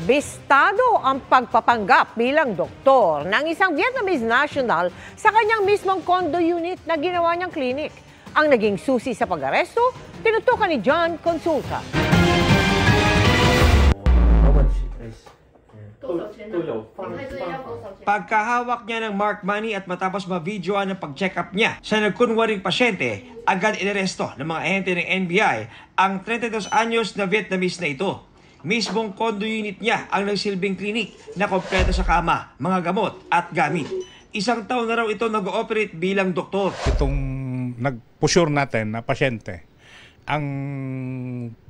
Bistado ang pagpapanggap bilang doktor ng isang Vietnamese national sa kanyang mismong condo unit na ginawa niyang klinik. Ang naging susi sa pag-aresto, tinutukan ni John Consulta. Pagkahawak niya ng marked money at matapos ma-videoan ng pag-check up niya sa nagkunwaring pasyente, agad inaresto ng mga ahente ng NBI ang 32 anyos na Vietnamese na ito. Mismong condo unit niya ang nagsilbing klinik na kompleto sa kama, mga gamot at gamit. Isang taon na raw ito nag-ooperate bilang doktor. Itong nag-pusure natin na pasyente, ang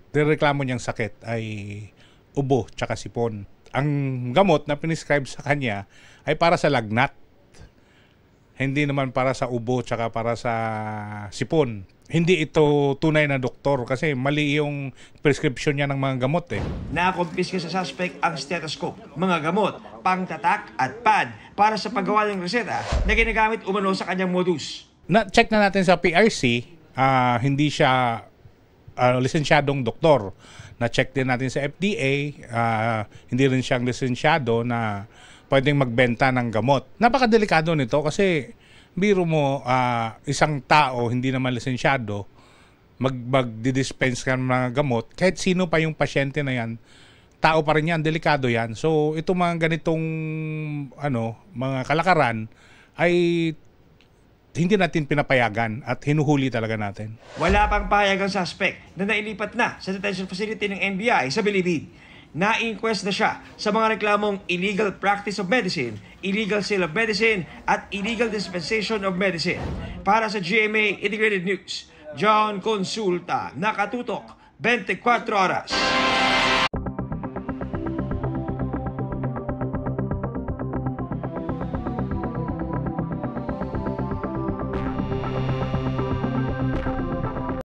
nireklamo niyang sakit ay ubo tsaka sipon. Ang gamot na piniscribe sa kanya ay para sa lagnat. Hindi naman para sa ubo tsaka para sa sipon. Hindi ito tunay na doktor kasi mali yung prescription niya ng mga gamot eh. Nakumpiska sa suspect ang stethoscope, mga gamot, pangtatak at pad para sa paggawa ng reseta na ginagamit umano sa kanyang modus. Na-check na natin sa PRC, hindi siya lisensyadong doktor. Na-check din natin sa FDA, hindi rin siyang lisensyado na pwedeng magbenta ng gamot. Napakadelikado nito kasi biro mo, isang tao, hindi naman lisensyado, mag-dispense ka ng mga gamot, kahit sino pa yung pasyente na yan, tao pa rin yan, delikado yan. So, ito mga ganitong mga kalakaran ay hindi natin pinapayagan at hinuhuli talaga natin. Wala pang pahayag ang suspect na nailipat na sa detention facility ng NBI sa Bilibid. Na-inquest na siya sa mga reklamong illegal practice of medicine, illegal sale of medicine, at illegal dispensation of medicine. Para sa GMA Integrated News, John Consulta, nakatutok 24 oras.